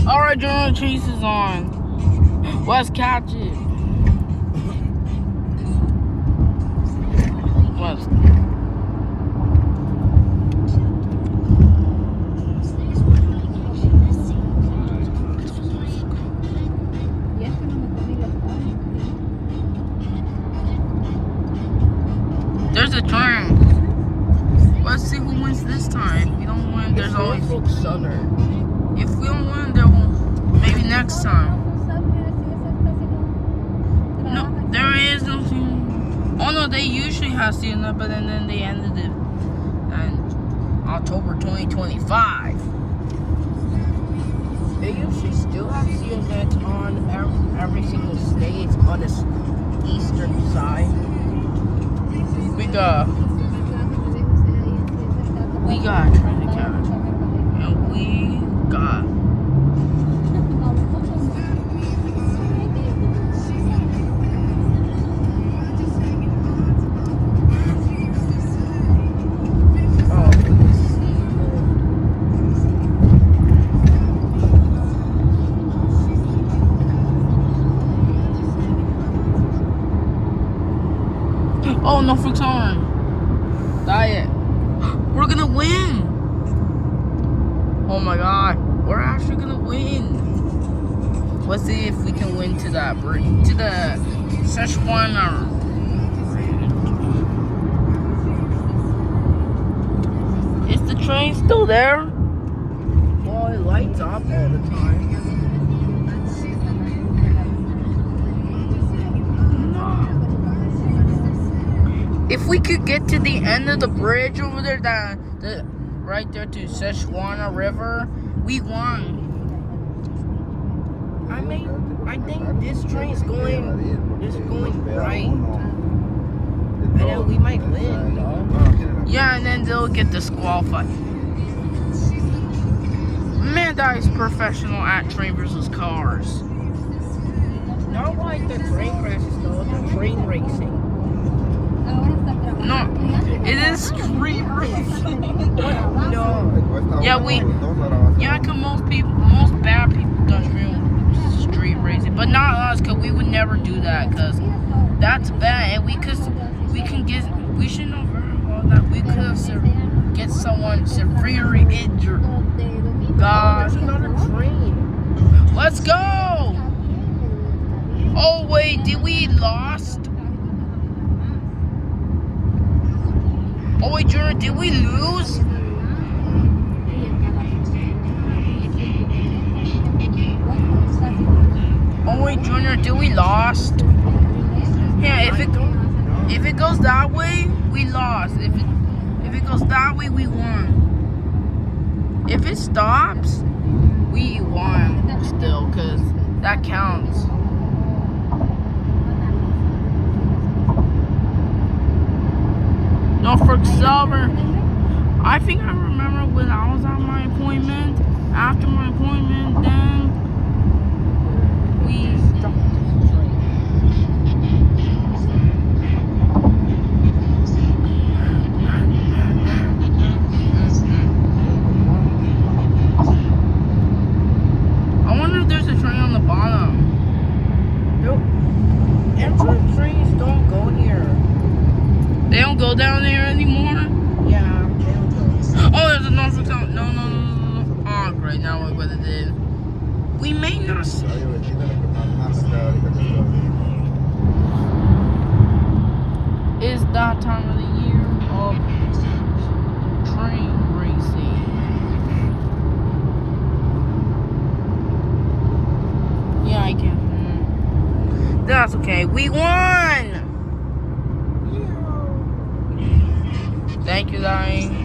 Alright, General Chase is on. Let's catch it. Let's. There's a turn. Let's see who wins this time. If we don't win, there's always Southern. If we don't win, there will maybe next time. No, there is nothing. Oh no, they usually have CNN, but then they ended it in October 2025. They usually still have CNN on every single state on the eastern side. We got trying to catch, and we got. Oh, no fruits on. Diet. We're gonna win. Oh my god. We're actually gonna win. Let's see if we can win to that bridge. To the Szechuan. Is the train still there? Well, it lights up all the time. If we could get to the end of the bridge over there, right there to Szechuan River, we won. I think this train's going right, and then we might win, though. Yeah, and then they'll get disqualified. Man, that is professional at train versus cars. Not like the train crashes, though. The train racing. No, it is street racing. No. Yeah, cause most bad people do street racing, but not us, cause we would never do that, cause that's bad, and we should know very well that we could get someone severely injured. God, There's another train. let's go. Oh wait, did we lost? Oh wait, Junior, did we lose? Oh wait, Junior, did we lost? Yeah, if it goes that way, we lost. If it goes that way, we won. If it stops, we won still, cause that counts. Norfolk Silver. I think I remember when I was at my appointment. After my appointment, then we stopped the train. I wonder if there's a train on the bottom. Nope. Amtrak trains don't go here. They don't go down there anymore? Yeah, they don't go. Oh, there's a Norfolk Southern. No. Oh, great. Now look what it did. We may not see. It's that time of the year of train racing. Yeah, I can. That's okay. We won! Thank you, Dying.